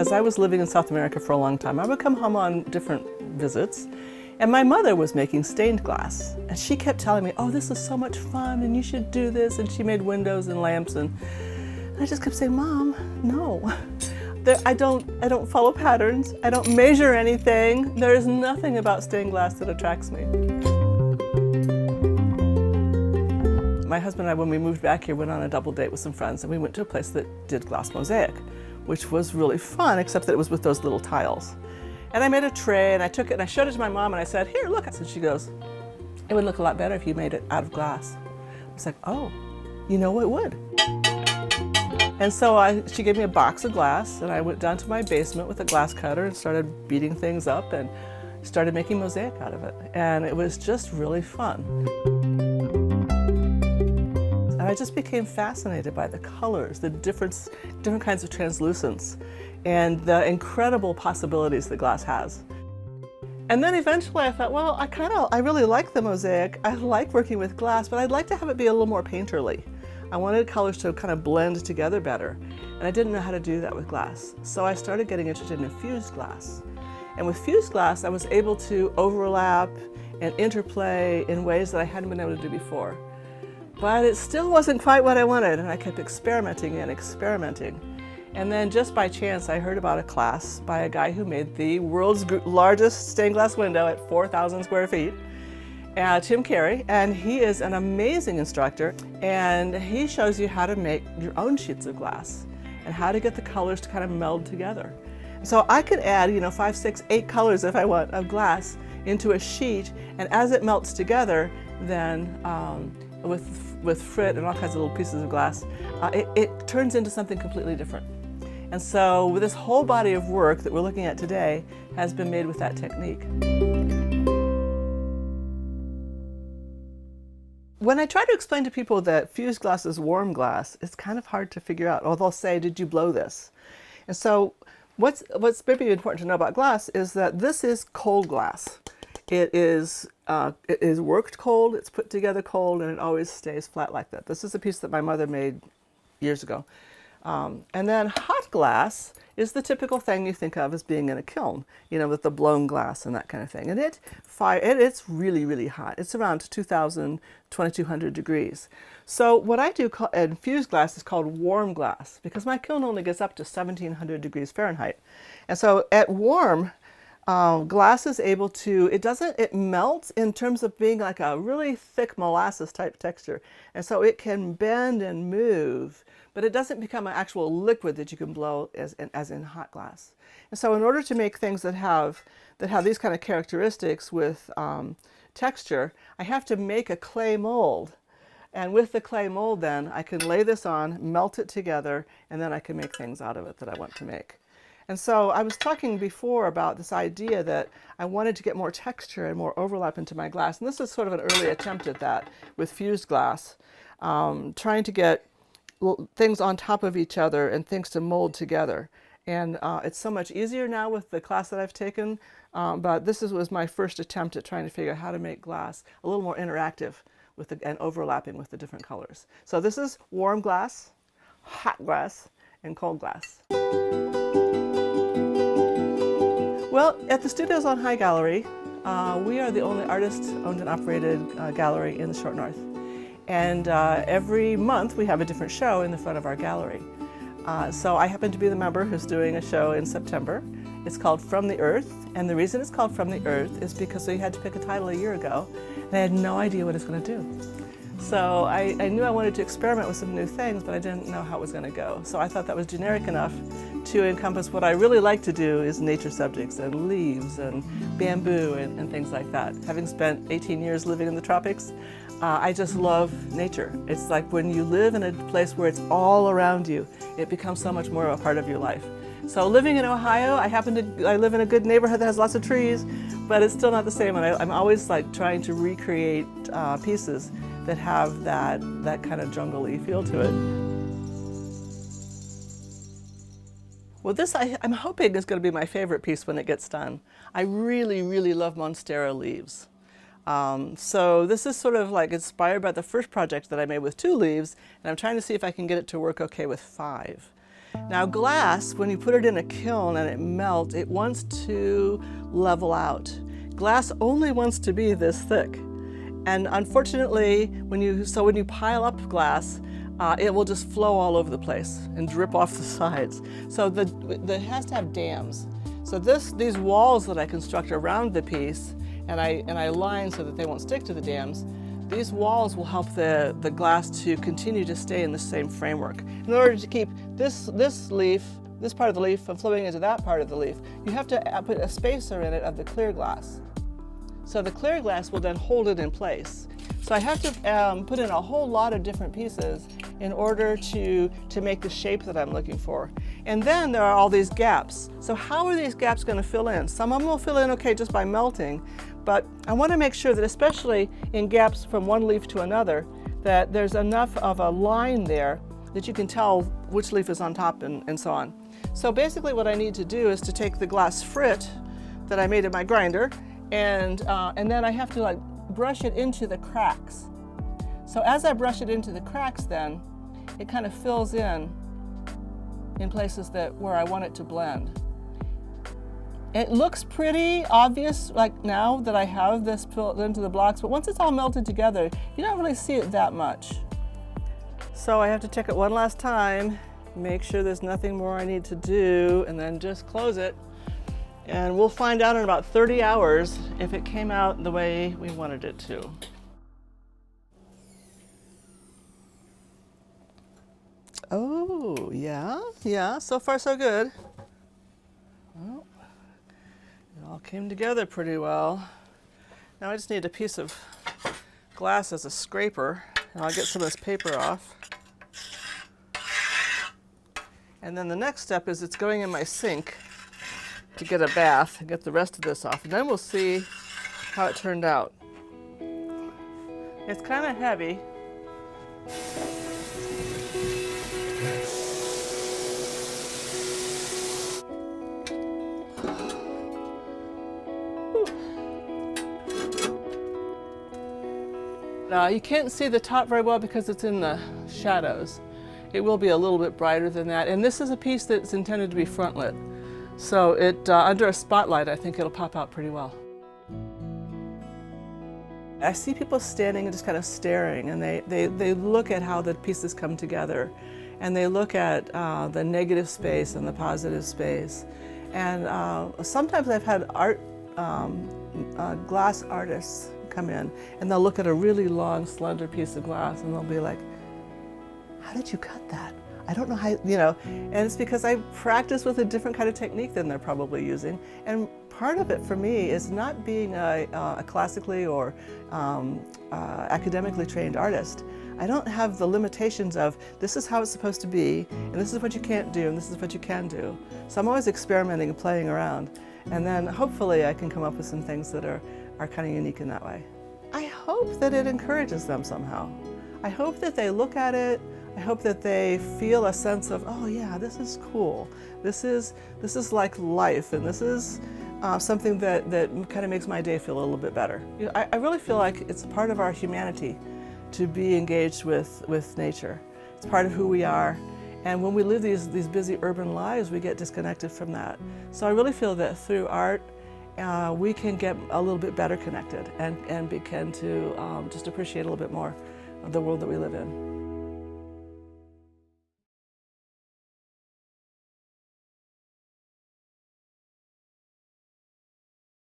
because I was living in South America for a long time. I would come home on different visits, and my mother was making stained glass. And she kept telling me, oh, this is so much fun, and you should do this. And she made windows and lamps, and I just kept saying, Mom, no. I don't follow patterns. I don't measure anything. There is nothing about stained glass that attracts me. My husband and I, when we moved back here, went on a double date with some friends, and we went to a place that did glass mosaic, which was really fun, except that it was with those little tiles. And I made a tray, and I took it, and I showed it to my mom, and I said, here, look. And she goes, it would look a lot better if you made it out of glass. I was like, oh, you know, it would. And so she gave me a box of glass, and I went down to my basement with a glass cutter and started beating things up and started making mosaic out of it. And it was just really fun. And I just became fascinated by the colors, the different kinds of translucence, and the incredible possibilities that glass has. And then eventually I thought, well, I really like the mosaic. I like working with glass, but I'd like to have it be a little more painterly. I wanted colors to kind of blend together better, and I didn't know how to do that with glass. So I started getting interested in fused glass. And with fused glass, I was able to overlap and interplay in ways that I hadn't been able to do before. But it still wasn't quite what I wanted, and I kept experimenting and experimenting. And then just by chance, I heard about a class by a guy who made the world's largest stained glass window at 4,000 square feet. Tim Carey, and he is an amazing instructor, and he shows you how to make your own sheets of glass and how to get the colors to kind of meld together. So I could add, 5, 6, 8 colors if I want of glass into a sheet, and as it melts together, then with frit and all kinds of little pieces of glass, it turns into something completely different. And so this whole body of work that we're looking at today has been made with that technique. When I try to explain to people that fused glass is warm glass, it's kind of hard to figure out, or they'll say, did you blow this? And so what's maybe important to know about glass is that this is cold glass. It is worked cold, it's put together cold, and it always stays flat like that. This is a piece that my mother made years ago. And then hot glass is the typical thing you think of as being in a kiln, with the blown glass and that kind of thing. And it's really, really hot. It's around 2,000, 2,200 degrees. So what I do in fused glass is called warm glass, because my kiln only gets up to 1,700 degrees Fahrenheit. And so at warm, glass is able to, it melts in terms of being like a really thick molasses type texture. And so it can bend and move, but it doesn't become an actual liquid that you can blow as in hot glass. And so in order to make things that have these kind of characteristics with texture, I have to make a clay mold. And with the clay mold then, I can lay this on, melt it together, and then I can make things out of it that I want to make. And so I was talking before about this idea that I wanted to get more texture and more overlap into my glass. And this is sort of an early attempt at that with fused glass, trying to get things on top of each other and things to mold together. And it's so much easier now with the class that I've taken, but this was my first attempt at trying to figure out how to make glass a little more interactive and overlapping with the different colors. So this is warm glass, hot glass, and cold glass. Well, at the Studios on High Gallery, we are the only artist-owned and operated gallery in the Short North. And every month we have a different show in the front of our gallery. So I happen to be the member who's doing a show in September. It's called From the Earth, and the reason it's called From the Earth is because we had to pick a title a year ago, and I had no idea what it's going to do. So I knew I wanted to experiment with some new things, but I didn't know how it was going to go. So I thought that was generic enough to encompass what I really like to do is nature subjects and leaves and bamboo and things like that. Having spent 18 years living in the tropics, I just love nature. It's like when you live in a place where it's all around you, it becomes so much more of a part of your life. So living in Ohio, I live in a good neighborhood that has lots of trees, but it's still not the same. And I'm always like trying to recreate pieces that have that kind of jungle-y feel to it. Well, this I'm hoping is going to be my favorite piece when it gets done. I really, really love Monstera leaves. So this is sort of like inspired by the first project that I made with 2 leaves, and I'm trying to see if I can get it to work okay with 5. Now glass, when you put it in a kiln and it melts, it wants to level out. Glass only wants to be this thick. And unfortunately, when you pile up glass, it will just flow all over the place and drip off the sides. So it has to have dams. So these walls that I construct around the piece, and I line so that they won't stick to the dams, these walls will help the glass to continue to stay in the same framework. In order to keep this part of the leaf from flowing into that part of the leaf, you have to put a spacer in it of the clear glass. So the clear glass will then hold it in place. So I have to put in a whole lot of different pieces in order to make the shape that I'm looking for. And then there are all these gaps. So how are these gaps going to fill in? Some of them will fill in okay just by melting, but I want to make sure that, especially in gaps from one leaf to another, that there's enough of a line there that you can tell which leaf is on top and so on. So basically what I need to do is to take the glass frit that I made in my grinder, and then I have to brush it into the cracks. So as I brush it into the cracks, then it kind of fills in places where I want it to blend. It looks pretty obvious now that I have this filled into the blocks, but once it's all melted together, you don't really see it that much. So I have to check it one last time, make sure there's nothing more I need to do, and then just close it. And we'll find out in about 30 hours if it came out the way we wanted it to. Oh, yeah, so far so good. Well, it all came together pretty well. Now I just need a piece of glass as a scraper, and I'll get some of this paper off. And then the next step is it's going in my sink to get a bath and get the rest of this off, and then we'll see how it turned out. It's kind of heavy. You can't see the top very well because it's in the shadows. It will be a little bit brighter than that, and this is a piece that's intended to be front lit. So it under a spotlight, I think it'll pop out pretty well. I see people standing and just kind of staring, and they look at how the pieces come together, and they look at the negative space and the positive space. And sometimes I've had glass artists come in, and they'll look at a really long, slender piece of glass, and they'll be like, "How did you cut that? I don't know how," and it's because I practice with a different kind of technique than they're probably using. And part of it for me is not being a classically or academically trained artist. I don't have the limitations of this is how it's supposed to be, and this is what you can't do, and this is what you can do. So I'm always experimenting and playing around, and then hopefully I can come up with some things that are kind of unique in that way. I hope that it encourages them somehow. I hope that they look at it. I hope that they feel a sense of, oh yeah, this is cool. This is like life, and this is something that kind of makes my day feel a little bit better. I really feel like it's a part of our humanity to be engaged with nature. It's part of who we are. And when we live these busy urban lives, we get disconnected from that. So I really feel that through art, we can get a little bit better connected and begin to just appreciate a little bit more of the world that we live in.